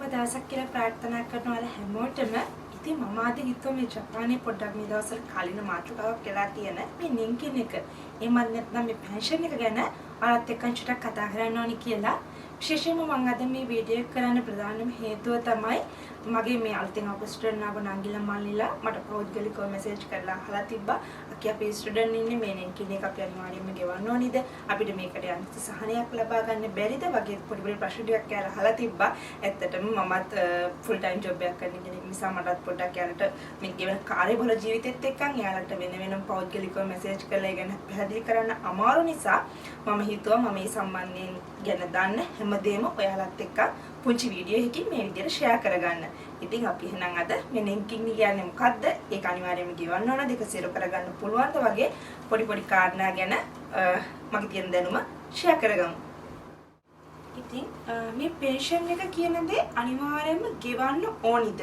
සුබ දවසක් කියලා ප්‍රාර්ථනා කරනවා හැමෝටම. ඉතින් මම අද හිතුවා මේ ජපානයේ පොඩ්ඩක් මේ දවස්වල කලින මාතෘකාවක් කියලා තියෙන මේ ලින්කින් එක. එහෙමත් නැත්නම් මේ පෙන්ෂන් එක ගැන ඔයාලත් එක්ක චුට්ටක් කතා කරන්න ඕනි කියලා. විශේෂයෙන්ම මම අද මේ වීඩියෝ එක කරන්න ප්‍රධානම හේතුව තමයි මගේ මේ අලුතෙන් ආපු ස්ටුඩන්ට් ආව නංගිලා මල්ලිලා මට පෞද්ගලිකව මෙසේජ් කරලා අහලා තිබ්බා. අකි අපේ ස්ටුඩන්ට් ඉන්නේ මේ ලින්කින් එක අපි අනිවාර්යයෙන්ම ගෙවන්න ඕනිද? අපිට මේකට යන්න සහනයක් ලබා ගන්න බැරිද? වගේ පොඩි පොඩි ප්‍රශ්න ටිකක් කියලා අහලා තිබ්බා. ඇත්තටම මමත් ෆුල් ටයිම් ජොබ් එකක් කරන කෙනෙක් නිසා මටත් පොඩ්ඩක් යාලට මේ ගෙවන කාර්යබහුල ජීවිතෙත් එක්කන් යාලට වෙනම පෞද්ගලිකව මෙසේජ් කරලා ඒ ගැන පැහැදිලි කරන්න අමාරු නිසා මම හිතුවා මම මේ සම්බන්ධයෙන් ගැන දන්න හැමදේම ඔයාලත් එක්ක පුංචි වීඩියෝ එකකින් මේ විදිහට ෂෙයා කරගන්න. ඉතින් අපි එහෙනම් අද මේ ලින්කින් කියන්නේ මොකද්ද? ඒක අනිවාර්යයෙන්ම ගෙවන්න ඕන දෙක සිර කරගන්න පුළුවන්ද වගේ පොඩි පොඩි කාරණා ගැන මගේ තියෙන දැනුම ෂෙයා කරගමු. ඉතින් මේ පෙන්ෂන් එක කියන දේ අනිවාර්යයෙන්ම ගෙවන්න ඕනිද?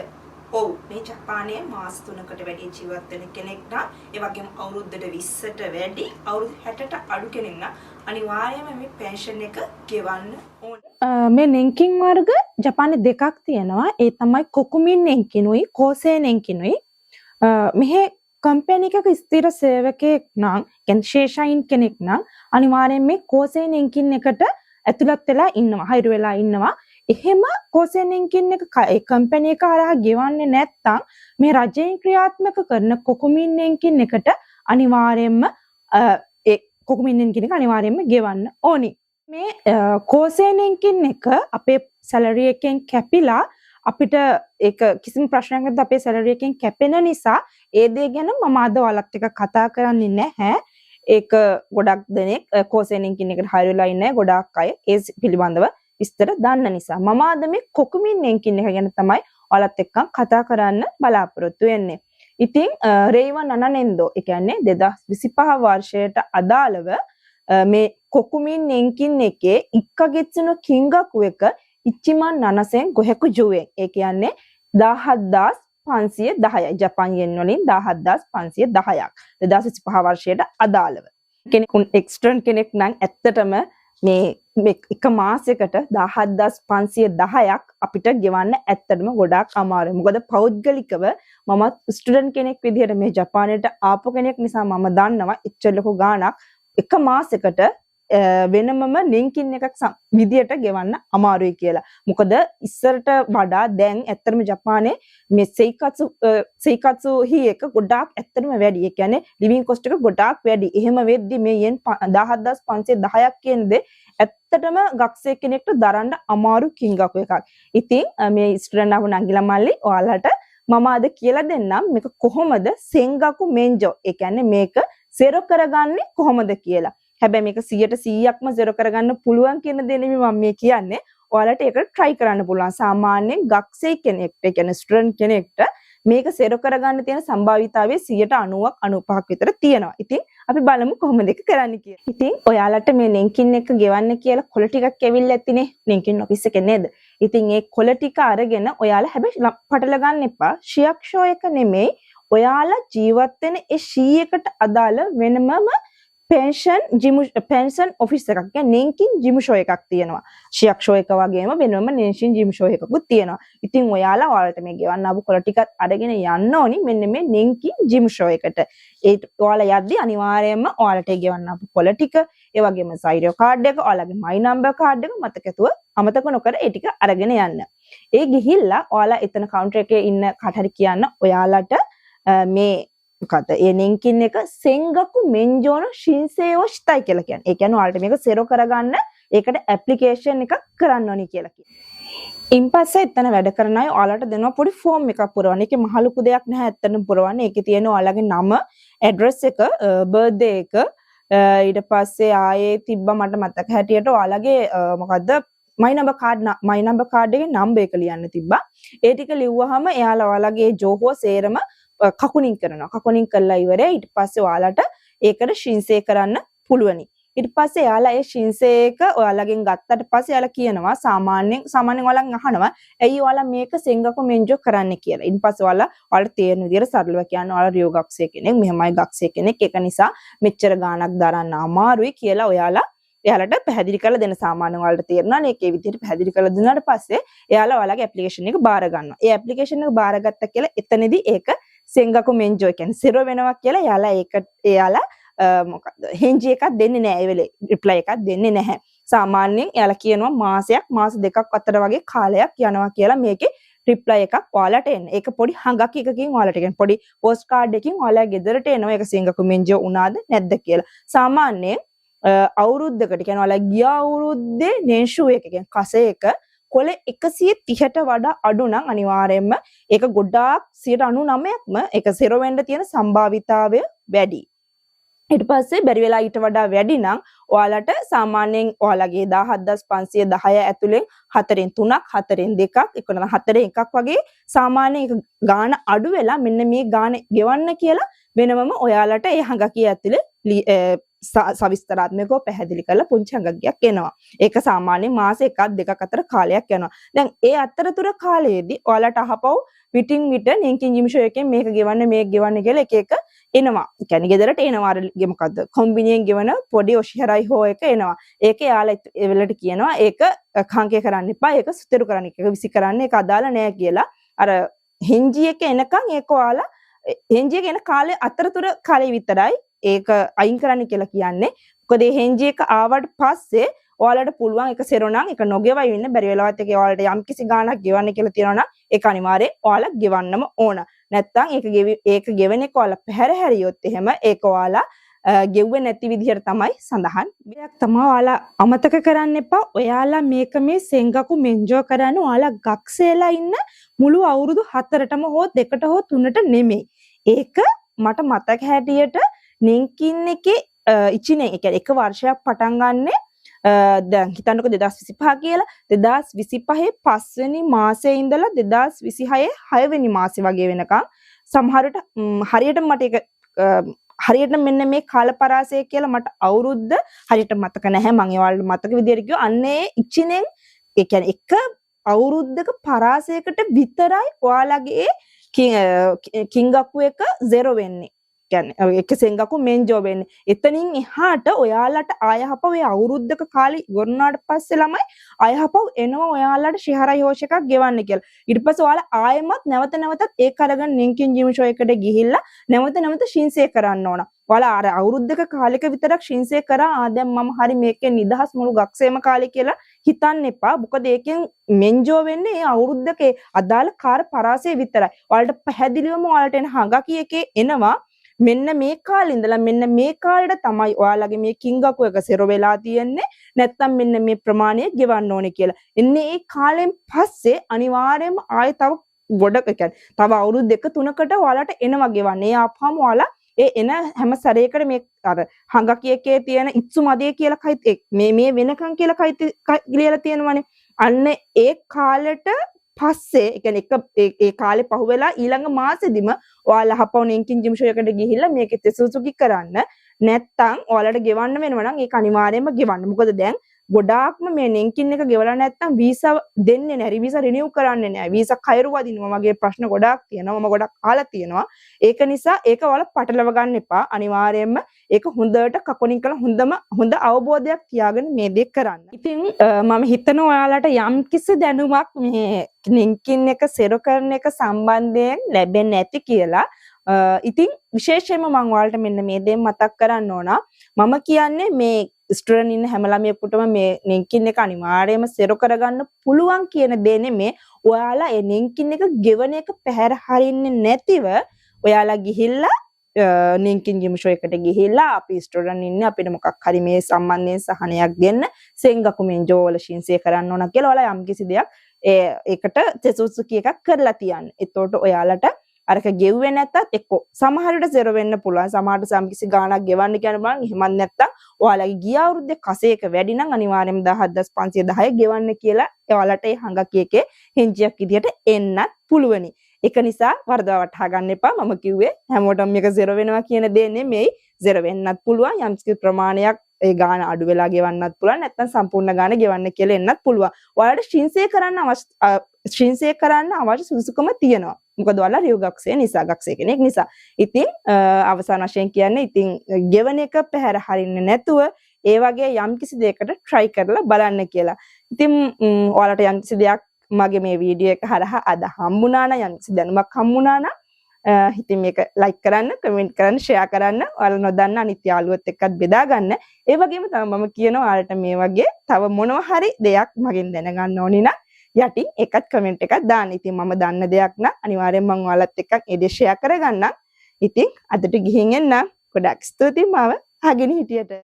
ඔව්. මේ ජපානයේ මාස 3කට වැඩි ජීවත් වෙන කෙනෙක් නම් ඒ වගේම අවුරුද්දට 20ට වැඩි අවුරුදු 60ට අඩු කෙනෙක් නම් අනිවාර්යයෙන්ම මේ පෙන්ෂන් එක ගෙවන්න ඕනේ. මේ නෙන්කින් වර්ග ජපානයේ දෙකක් තියෙනවා. ඒ තමයි කොකුමින් නෙන්කිනුයි කෝසේ නෙන්කිනුයි. මෙහි කම්පැනි එකක ස්ථිර සේවකයෙක් නම් කියන්නේ ශේෂයින් කෙනෙක් නම් අනිවාර්යයෙන් මේ කෝසේ නෙන්කින් එකට ඇතුළත් වෙලා ඉන්නවා. හයිරු වෙලා ඉන්නවා. එහෙම කෝසේ නෙන්කින් එක ඒ කම්පැනි එක හරහා ගෙවන්නේ නැත්නම් මේ රජයෙන් ක්‍රියාත්මක කරන කොකුමින් නෙන්කින් එකට අනිවාර්යයෙන්ම ඒ කොකුමින් නෙන්කින් එක අනිවාර්යයෙන්ම ගෙවන්න ඕනි. මේ කෝසේ නෙන්කින් එක අපේ සැලරි එකෙන් කැපිලා අපිට ඒක කිසිම ප්‍රශ්නයක් නැද්ද අපේ සැලරි එකෙන් කැපෙන නිසා ඒ දේ ගැන මම අද ඔයාලත් එක්ක කතා කරන්නේ නැහැ. ඒක ගොඩක් දෙනෙක් කෝසේ නෙන්කින් එකට හයිරු වෙලා ඉන්නේ ගොඩක් අය ඒ පිළිබඳව විස්තර දන්න නිසා මම අද මේ කොකුමින් නෙන්කින් එක ගැන තමයි ඔයාලත් එක්ක කතා කරන්න බලාපොරොත්තු වෙන්නේ. ඉතින් රේවා නනනෙන්දෝ ඒ කියන්නේ 2025 වර්ෂයට අදාළව මේ කොකුමින් නෙන්කින් එකේ ඉක්කගෙත්සුන කිංගකු එක ඉච්චිමන් නනසෙන් ගොහෙකු ජුවෙන් ඒ කියන්නේ 17510යි ජපාන් යෙන් වලින් 17510ක් 2025 වර්ෂයට අදාළව කෙනෙකුන් එක්ස්ටර්න් කෙනෙක් නම් ඇත්තටම මේ එක මාසයකට 17510ක් අපිට ගෙවන්න ඇත්තටම ගොඩාක් අමාරුයි. මොකද පෞද්ගලිකව මම ස්ටුඩන්ට් කෙනෙක් විදිහට මේ ජපානයට ආපු කෙනෙක් නිසා මම දන්නවා එච්චර ලොකු ගාණක් එක මාසයකට වෙනමම ලින්කින් එකක් විදියට ගෙවන්න අමාරුයි කියලා. මොකද ඉස්සරට වඩා දැන් ඇත්තටම ජපානයේ මේ සෙයිකත්සු හි එක ගොඩාක් ඇත්තටම වැඩි. ඒ කියන්නේ ලිවිං කොස්ට් එක ගොඩාක් වැඩි. එහෙම වෙද්දි මේ යෙන් 17510ක් කියන්නේ ඇත්තටම ගක්සේ කෙනෙක්ට දරන්න අමාරු කිංගකු එකක්. ඉතින් මේ ස්ටුඩන්ට් ආව නංගිලා මල්ලි ඔයාලට මම අද කියලා දෙන්නම් මේක කොහොමද සෙන්ගකු මෙන්ජෝ ඒ කියන්නේ මේක සෙරෝ කරගන්නේ කොහොමද කියලා. හැබැයි මේක 100%ක්ම සෙරෝ කරගන්න පුළුවන් කියන දේ නෙමෙයි මම මේ කියන්නේ. ඔයාලට ඒක try කරන්න පුළුවන්. සාමාන්‍යයෙන් ගක්සේ කෙනෙක්ට ඒ කියන්නේ ස්ටුඩන්ට් කෙනෙක්ට මේක සෙරෝ කරගන්න තියෙන සම්භාවිතාවය 90ක් 95ක් විතර තියෙනවා. ඉතින් අපි බලමු කොහොමද ඒක කරන්න කියලා. ඉතින් ඔයාලට මේ ලින්කින් එක ගෙවන්න කියලා කොළ ටිකක් ඇවිල්ලා ඇතිනේ ලින්කින් ඔෆිස් එකේ නේද? ඉතින් ඒ කොළ ටික අරගෙන ඔයාලා හැබැයි පටල ගන්න එපා. ශියක්ෂෝ එක නෙමෙයි ඔයාලා ජීවත් වෙන ඒ ශීයකට අදාළ වෙනමම පෙන්ෂන් ඔෆිස් එකක් කියන්නේ නෙන්කින් ජිමුෂෝ එකක් තියෙනවා. ශියක්ෂෝ එක වගේම වෙනම නෙන්කින් ජිමුෂෝ එකකුත් තියෙනවා. ඉතින් ඔයාලට මේ ගෙවන්න ආපු කොළ ටිකත් අරගෙන යන්න ඕනි මෙන්න මේ නෙන්කින් ජිමුෂෝ එකට. ඒ ඔයාලා යද්දි අනිවාර්යයෙන්ම ඔයාලට ගෙවන්න ආපු කොළ ටික, ඒ වගේම සයිරියෝ කාඩ් එක, ඔයාලගේ මයි නම්බර් කාඩ් එක මතකතුව අමතක නොකර ඒ ටික අරගෙන යන්න. ඒ ගිහිල්ලා ඔයාලා එතන කවුන්ටර් එකේ ඉන්න කාට හරි කියන්න ඔයාලට මේ මොකද ඒ නෙන්කින් එක සෙන්ගකු මෙන්ජෝන ශින්සේයෝ shitai කියලා කියන්නේ. ඒ කියන්නේ ඔයාලට මේක සෙරෝ කරගන්න ඒකට ඇප්ලිකේෂන් එකක් කරන්න ඕනි කියලා කියනවා. ඉන්පස්සේ එතන වැඩ කරන අය ඔයාලට දෙනවා පොඩි ෆෝම් එකක් පුරවන්න. ඒකේ මහ ලොකු දෙයක් නැහැ ඇත්තටම පුරවන්න. ඒකේ තියෙන ඔයාලගේ නම, ඇඩ්‍රස් එක, බර්ත්ඩේ එක, ඊට පස්සේ ආයේ තිබ්බ මට මතක හැටියට ඔයාලගේ මොකද්ද මයි නම්බර් කාඩ් එකේ නම්බර් එක ලියන්න තිබ්බා. ඒ ටික ලිව්වහම එයාලා ඔයාලගේ ජෝහෝ සේරම කකුනින් කරනවා. කකුනින් කළා ඉවරයි. ඊට පස්සේ ඔයාලට ඒකට ශින්සේ කරන්න පුළුවනි. ඊට පස්සේ එයාලා ඒ ශින්සේ එක ඔයාලගෙන් ගත්තට පස්සේ එයාලා කියනවා සාමාන්‍යයෙන් ඔයාලන් අහනවා ඇයි ඔයාලා මේක සෙන්ගකු මෙන්ජෝ කරන්න කියලා. ඊට පස්සේ ඔයාලට තේරෙන විදිහට සරලව කියන්න ඔයාලා රියෝ ගක්සේ කෙනෙක්, මෙහෙමයි ගක්සේ කෙනෙක්. ඒක නිසා මෙච්චර ගාණක් දරන්න අමාරුයි කියලා ඔයාලා එයාලට පැහැදිලි කරලා දෙන්න සාමාන්‍යයෙන් ඔයාලට තේරෙනවා නේ ඒකේ විදිහට පැහැදිලි කරලා දුන්නාට පස්සේ එයාලා ඔයාලගේ ඇප්ලිකේෂන් එක බාර ගන්නවා. ඒ ඇප්ලිකේෂන් එක බාරගත්තා කියලා එතනදී ඒක සෙන්ගකු මෙන්ජෝ කියන්නේ සිරෝ වෙනවා කියලා එයාලා මොකද්ද හෙන්ජි එකක් දෙන්නේ නැහැ. ඒ වෙලේ රිප්ලයි එකක් දෙන්නේ නැහැ. සාමාන්‍යයෙන් එයාලා කියනවා මාස දෙකක් අතර වගේ කාලයක් යනවා කියලා මේකේ රිප්ලයි එකක් ඔයාලට එන්න. ඒක පොඩි හඟක් එකකින් ඔයාලට කියන්නේ පොඩි පෝස්ට් කාඩ් එකකින් ඔයාලා ගෙදරට එනවා ඒක සෙන්ගකු මෙන්ජෝ උනාද නැද්ද කියලා. සාමාන්‍යයෙන් අවුරුද්දකට කියන්නේ ඔයාලා ගිය අවුරුද්දේ නේෂු එක කියන්නේ කසේ එක කොළ 130ට වඩා අඩු නම් අනිවාර්යයෙන්ම ඒක ගොඩාක් 99%ක්ම ඒක සිරෝ වෙන්න තියෙන සම්භාවිතාවය වැඩි. ඊට පස්සේ බැරි වෙලා ඊට වඩා වැඩි නම් ඔයාලට සාමාන්‍යයෙන් ඔයාලගේ 17510 ඇතුලෙන් 4න් 3ක් 4න් 2ක් එකොන 4න් 1ක් වගේ සාමාන්‍යයෙන් ඒක ගාණ අඩු වෙලා මෙන්න මේ ගාණ ගෙවන්න කියලා වෙනමම ඔයාලට ඒ හඟකිය ඇතුලේ සවිස්තරාත්මකව පැහැදිලි කරලා පුංචි හඟක්යක් එනවා. ඒක සාමාන්‍යයෙන් මාස 1ක් 2ක් අතර කාලයක් යනවා. දැන් ඒ අතරතුර කාලයේදී ඔයාලට අහපව් විටින් විට නෙන්කින් ජිම්ෂෝ එකෙන් මේක ගෙවන්න මේක ගෙවන්න කියලා එක එක එනවා. ඒ කියන්නේ ගෙදරට එනවා අර මොකද්ද කොම්බිනියෙන් ගෙවන පොඩි ඔෂිහරයි හෝ එක එනවා. ඒක යාලා ඒ වෙලට කියනවා ඒක කංකේ කරන්න එපා. ඒක සුතරු කරන්න එක විසි කරන්න ඒක අදාළ නෑ කියලා. අර හෙන්ජි එක එනකන් ඒක ඔයාලා හෙන්ජි එක එන කාලේ අතරතුර කාලේ විතරයි ඒක අයින් කරන්න කියලා කියන්නේ. මොකද මේ හෙන්ජි එක ආවට පස්සේ ඔයාලට පුළුවන් ඒක සෙරොනම් ඒක නොගෙවයි වෙන්න බැරි වෙලාවත් ඒක ඔයාලට යම්කිසි ගාණක් ගෙවන්න කියලා තියෙනවා නම් ඒක අනිවාර්යයෙන් ඔයාලා ගෙවන්නම ඕන. නැත්තම් ඒක ගෙවෙන එක ඔයාලා පැහැර හැරියොත් එහෙම ඒක ඔයාලා ගෙව්වේ නැති විදිහට තමයි සඳහන්. දෙයක් තමයි ඔයාලා අමතක කරන්න එපා. ඔයාලා මේක මේ සෙන්ගකු මෙන්ජෝ කරන්නේ ඔයාලා ගක්සේලා ඉන්න මුළු අවුරුදු 4ටම හෝ 2ට හෝ 3ට නෙමෙයි. ඒක මට මතක හැටියට නෙන්කින් එකේ ඉචිනේ ඒ කියන්නේ එක වර්ෂයක් පටන් ගන්නෙ දැන් හිතන්නකො 2025 කියලා 2025 5වෙනි මාසේ ඉඳලා 2026 6වෙනි මාසේ වගේ වෙනකම් සමහරට හරියට මට ඒක හරියට මෙන්න මේ කාලපරාසය කියලා මට අවුරුද්ද හරියට මතක නැහැ මම ඒවල් මතක විදියට කිව්වා අන්නේ ඉචිනෙන් ඒ කියන්නේ එක අවුරුද්දක පරාසයකට විතරයි ඔයාලගේ කිංගක්කු එක 0 වෙන්නේ. කියන්නේ එක සෙන්ගකු මෙන්ජෝ වෙන්නේ. එතනින් එහාට ඔයාලට ආයහපව ඒ අවුරුද්දක කාලේ ඉවරනාට පස්සේ ළමයි ආයහපව එනවා ඔයාලට ශිහරයි හෝෂ එකක් ගෙවන්න කියලා. ඊට පස්සේ ඔයාලා ආයෙමත් නැවතත් ඒක අරගෙන නෙන්කින් ජිම්ෂෝ එකට ගිහිල්ලා නැවත ශින්සේ කරන්න ඕන. ඔයාලා අර අවුරුද්දක කාලෙක විතරක් ශින්සේ කරා දැන් මම හරි මේකෙන් නිදහස් මුළු ගක්සේම කාලේ කියලා හිතන්න එපා. මොකද ඒකෙන් මෙන්ජෝ වෙන්නේ ඒ අවුරුද්දකේ අදාළ කාර්ය පරාසය විතරයි. ඔයාලට පැහැදිලිවම ඔයාලට එන හඟකි එකේ එනවා මෙන්න මේ කාලේ ඉඳලා මෙන්න මේ කාලෙට තමයි ඔයාලගේ මේ කිංගකු එක සෙර වෙලා තියෙන්නේ නැත්නම් මෙන්න මේ ප්‍රමාණය ගෙවන්න ඕනේ කියලා. එන්නේ ඒ කාලෙන් පස්සේ අනිවාර්යයෙන්ම ආයෙ තව ගොඩක කියන්නේ තව අවුරුදු 2-3කට ඔයාලට එනවා ගෙවන්න. ඒ ආපහාම ඔයාලා ඒ එන හැම සැරේකට මේ අර හඟකි එකේ තියෙන ඉත්සු මදේ කියලා කයිත් මේ වෙනකන් කියලා කයිත් කියලා තියෙනවනේ. අන්න ඒ කාලෙට පස්සේ ඒ කියන්නේ ඒ කාලේ පහුවෙලා ඊළඟ මාසෙදිම ඔයාලා හපව නෙන්කින් ජිම්ෂෝ එකට ගිහිල්ලා මේක තෙසුසුකි කරන්න නැත්තම් ඔයාලට ගෙවන්න වෙනවා නම් ඒක අනිවාර්යයෙන්ම ගෙවන්න. මොකද දැන් ගොඩාක්ම මේ නෙන්කින් එක ගෙවලා නැත්තම් වීසා දෙන්නේ නැහැ. වීසා රිනිව් කරන්නේ නැහැ. වීසා කයරු වදිනවා වගේ ප්‍රශ්න ගොඩාක් තියෙනවා. මම ගොඩක් අහලා තියෙනවා. ඒක නිසා ඒක ඔයාලා පටලව ගන්න එපා. අනිවාර්යයෙන්ම ඒක හොඳට කකොනින් කරලා හොඳ අවබෝධයක් තියාගෙන මේ දේ කරන්න. ඉතින් මම හිතනවා ඔයාලට යම් කිසි දැනුමක් මේ නෙන්කින් එක සෙර කරන එක සම්බන්ධයෙන් ලැබෙන්නේ නැති කියලා. ඉතින් විශේෂයෙන්ම මම ඔයාලට මෙන්න මේ දේ මතක් කරන්න ඕන. මම කියන්නේ මේ ස්ටුඩන්ට් ඉන්න හැම ළමයෙකුටම මේ නෙන්කින් එක අනිවාර්යයෙන්ම සෙර කරගන්න පුළුවන් කියන දේ නෙමේ. ඔයාලා ඒ නෙන්කින් එක ගෙවන එක පැහැර හරින්නේ නැතිව ඔයාලා ගිහිල්ලා නෙන්කින් ජිම්ෂෝ එකට ගිහිල්ලා අපි ස්ටුඩන්ට් ඉන්නේ අපිට මොකක් හරි මේ සම්බන්ධයෙන් සහනයක් දෙන්න සෙන්ගකු මෙන්ජෝ වල ශින්සේ කරන්න ඕන කියලා ඔයාලා යම්කිසි දෙයක් ඒකට තෙසුසුකි එකක් කරලා තියන්න. එතකොට ඔයාලට අරක ගෙව්වේ නැත්තත් එක්ක සමහරට සෙර වෙන්න පුළුවන්. සමහරට සම්කිසි ගාණක් ගෙවන්න කියන බලන් එහෙමත් නැත්තම් ඔයාලගේ ගිය අවුරුද්දේ කසේක වැඩි නම් අනිවාර්යයෙන්ම 17510 ගෙවන්න කියලා ඔයාලට ඒ හඟකි එකේ හෙන්ජියක් විදියට එන්නත් පුළුවනි. ඒක නිසා වරදවා වටහා ගන්න එපා. මම කිව්වේ හැමෝටම මේක සෙර වෙනවා කියන දේ නෙමෙයි. සෙර වෙන්නත් පුළුවන්. යම්කිසි ප්‍රමාණයක් ඒ ගාණ අඩු වෙලා ගෙවන්නත් පුළුවන්. නැත්තම් සම්පූර්ණ ගාණ ගෙවන්න කියලා එන්නත් පුළුවන්. ඔයාලට ශින්සේ කරන්න අවශ්‍ය සුදුසුකම තියෙනවා. මොකද ඔයාලා රියු ගක්සේ නිසා ගක්සේ කෙනෙක් නිසා. ඉතින් අවසාන වශයෙන් කියන්නේ ඉතින් ගෙවන එක පැහැර හරින්නේ නැතුව ඒ වගේ යම්කිසි දෙයකට try කරලා බලන්න කියලා. ඉතින් ඔයාලට යම්කිසි දෙයක් මගේ මේ වීඩියෝ එක හරහා අද හම්බුණා නම් යම්කිසි දැනුමක් හම්බුණා නම් ඉතින් මේක like කරන්න, comment කරන්න, share කරන්න, ඔයාලා නොදන්න අනිත් යාළුවොත් එක්කත් බෙදා ගන්න. ඒ වගේම තමයි මම කියනවා ඔයාලට මේ වගේ තව මොනවා හරි දෙයක් මගෙන් දැනගන්න ඕනි නම් යටින් එකත් comment එකක් දාන්න. ඉතින් මම දන්න දෙයක් නම් අනිවාර්යෙන් මම ඔයාලත් එක්ක ඒ දේ share කරගන්නම්. ඉතින් අදට ගිහින් එන්න. ගොඩක් ස්තුතියි මාව අහගෙන හිටියට.